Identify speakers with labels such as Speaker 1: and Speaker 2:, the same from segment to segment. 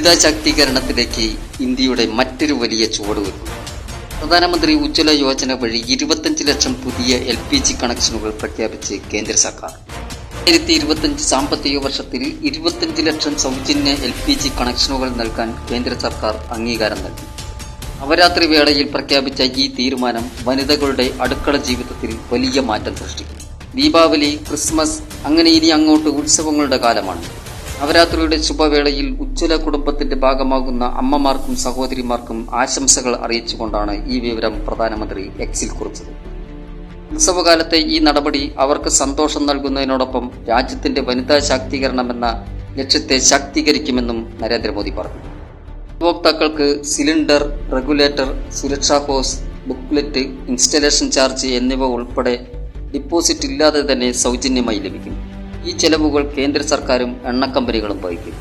Speaker 1: വനിതാ ശാക്തീകരണത്തിലേക്ക് ഇന്ത്യയുടെ മറ്റൊരു വലിയ ചുവടുവെപ്പ്. പ്രധാനമന്ത്രി ഉജ്ജ്വല യോജന വഴി 25 ലക്ഷം പുതിയ LPG കണക്ഷനുകൾ പ്രഖ്യാപിച്ച് കേന്ദ്ര സർക്കാർ. 2025 സാമ്പത്തിക വർഷത്തിൽ 25 ലക്ഷം സൗജന്യ LPG കണക്ഷനുകൾ നൽകാൻ കേന്ദ്ര സർക്കാർ അംഗീകാരം നൽകി. നവരാത്രി വേളയിൽ പ്രഖ്യാപിച്ച ഈ തീരുമാനം വനിതകളുടെ അടുക്കള ജീവിതത്തിൽ വലിയ മാറ്റം സൃഷ്ടിക്കും. ദീപാവലി, ക്രിസ്മസ്, അങ്ങനെ ഇനി അങ്ങോട്ട് ഉത്സവങ്ങളുടെ കാലമാണ്. നവരാത്രിയുടെ ശുഭവേളയിൽ ഉജ്ജ്വല കുടുംബത്തിന്റെ ഭാഗമാകുന്ന അമ്മമാർക്കും സഹോദരിമാർക്കും ആശംസകൾ അറിയിച്ചുകൊണ്ടാണ് ഈ വിവരം പ്രധാനമന്ത്രി എക്സിൽ കുറിച്ചത്. ഉത്സവകാലത്തെ ഈ നടപടി അവർക്ക് സന്തോഷം നൽകുന്നതിനോടൊപ്പം രാജ്യത്തിന്റെ വനിതാ ശാക്തീകരണമെന്ന ലക്ഷ്യത്തെ ശാക്തീകരിക്കുമെന്നും നരേന്ദ്രമോദി പറഞ്ഞു. ഉപഭോക്താക്കൾക്ക് സിലിണ്ടർ, റെഗുലേറ്റർ, സുരക്ഷാ ഹോസ്, ബുക്ക്ലെറ്റ്, ഇൻസ്റ്റലേഷൻ ചാർജ് എന്നിവ ഉൾപ്പെടെ ഡിപ്പോസിറ്റ് ഇല്ലാതെ തന്നെ സൗജന്യമായി ലഭിക്കും. ഈ ചെലവുകൾ കേന്ദ്ര സർക്കാരും എണ്ണക്കമ്പനികളും വഹിക്കും.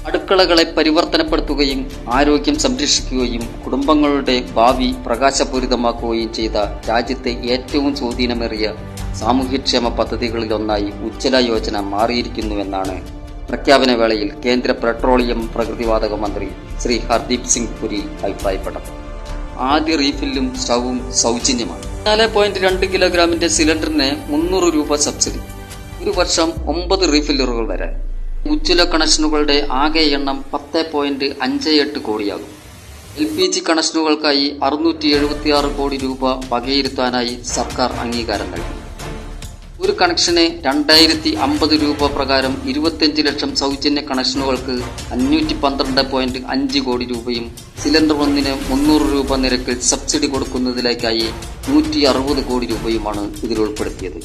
Speaker 1: അടുക്കളകളെ പരിവർത്തനപ്പെടുത്തുകയും ആരോഗ്യം സംരക്ഷിക്കുകയും കുടുംബങ്ങളുടെ ഭാവി പ്രകാശപൂരിതമാക്കുകയും ചെയ്ത രാജ്യത്തെ ഏറ്റവും സ്വാധീനമേറിയ സാമൂഹ്യക്ഷേമ പദ്ധതികളിലൊന്നായി ഉജ്ജ്വല യോജന മാറിയിരിക്കുന്നുവെന്നാണ് പ്രഖ്യാപന വേളയിൽ കേന്ദ്ര പെട്രോളിയം പ്രകൃതിവാതക മന്ത്രി ശ്രീ ഹർദീപ് സിംഗ് പുരി അഭിപ്രായപ്പെട്ടത്. ആദ്യ റീഫില്ലും സ്റ്റൗവും സൗജന്യമാണ്. 4.2 കിലോഗ്രാമിന്റെ സിലിണ്ടറിന് 300 രൂപ സബ്സിഡി. ഒരു വർഷം 9 റീഫില്ലറുകൾ വരെ. ഉജ്ജ്വല കണക്ഷനുകളുടെ ആകെ എണ്ണം 10.58 കോടിയാകും. LPG കണക്ഷനുകൾക്കായി 676 കോടി രൂപ വകയിരുത്താനായി സർക്കാർ അംഗീകാരം നൽകി. ഒരു കണക്ഷന് 2050 രൂപ പ്രകാരം 25 ലക്ഷം സൗജന്യ കണക്ഷനുകൾക്ക് 512.5 കോടി രൂപയും സിലിണ്ടർ ഒന്നിന് 300 രൂപ നിരക്കിൽ സബ്സിഡി കൊടുക്കുന്നതിലേക്കായി 160 കോടി രൂപയുമാണ് ഇതിൽ ഉൾപ്പെടുത്തിയത്.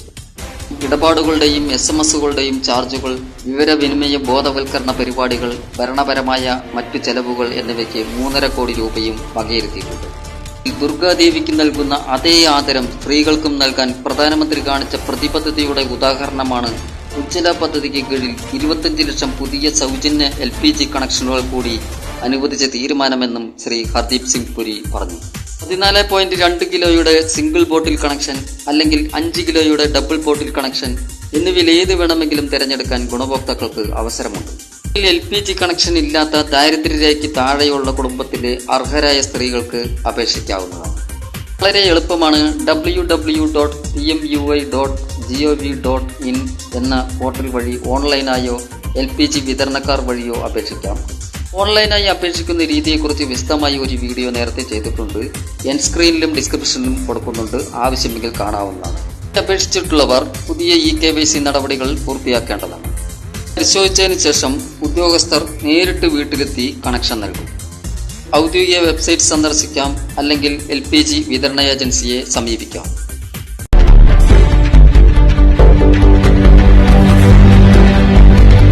Speaker 1: ഇടപാടുകളുടെയും SMS-കളുടെയും ചാർജുകൾ, വിവരവിനിമയ ബോധവൽക്കരണ പരിപാടികൾ, ഭരണപരമായ മറ്റു ചെലവുകൾ എന്നിവയ്ക്ക് 3.5 കോടി രൂപയും വകയിരുത്തിയിട്ടുണ്ട്. ദുർഗാദേവിക്ക് നൽകുന്ന അതേ ആദരം സ്ത്രീകൾക്കും നൽകാൻ പ്രധാനമന്ത്രി കാണിച്ച പ്രതിബദ്ധതയുടെ ഉദാഹരണമാണ് ഉജ്ജ്വല പദ്ധതിക്ക് കീഴിൽ 25 ലക്ഷം പുതിയ സൗജന്യ LPG കണക്ഷനുകൾ കൂടി അനുവദിച്ച തീരുമാനമെന്നും ശ്രീ ഹർദീപ് സിംഗ് പുരി പറഞ്ഞു. 14.2 കിലോയുടെ സിംഗിൾ ബോട്ടിൽ കണക്ഷൻ അല്ലെങ്കിൽ 5 കിലോയുടെ ഡബിൾ ബോട്ടിൽ കണക്ഷൻ എന്നിവയിൽ ഏത് വേണമെങ്കിലും തിരഞ്ഞെടുക്കാൻ ഗുണഭോക്താക്കൾക്ക് അവസരമുണ്ട്. LPG കണക്ഷൻ ഇല്ലാത്ത ദാരിദ്ര്യരേഖയ്ക്ക് താഴെയുള്ള കുടുംബത്തിലെ അർഹരായ സ്ത്രീകൾക്ക് അപേക്ഷിക്കാവുന്നതാണ്. വളരെ എളുപ്പമാണ്. www.pmui.gov.in എന്ന പോർട്ടൽ വഴി ഓൺലൈനായോ LPG വിതരണക്കാർ വഴിയോ അപേക്ഷിക്കാം. ഓൺലൈനായി അപേക്ഷിക്കുന്ന രീതിയെക്കുറിച്ച് വിശദമായി ഒരു വീഡിയോ നേരത്തെ ചെയ്തിട്ടുണ്ട്. എൻ സ്ക്രീനിലും ഡിസ്ക്രിപ്ഷനിലും കൊടുക്കുന്നുണ്ട്, ആവശ്യമെങ്കിൽ കാണാവുന്നതാണ്. അപേക്ഷിച്ചിട്ടുള്ളവർ പുതിയ KYC നടപടികൾ പൂർത്തിയാക്കേണ്ടതാണ്. പരിശോധിച്ചതിന് ശേഷം ഉദ്യോഗസ്ഥർ നേരിട്ട് വീട്ടിലെത്തി കണക്ഷൻ നൽകും. ഔദ്യോഗിക വെബ്സൈറ്റ് സന്ദർശിക്കാം, അല്ലെങ്കിൽ LPG വിതരണ ഏജൻസിയെ സമീപിക്കാം.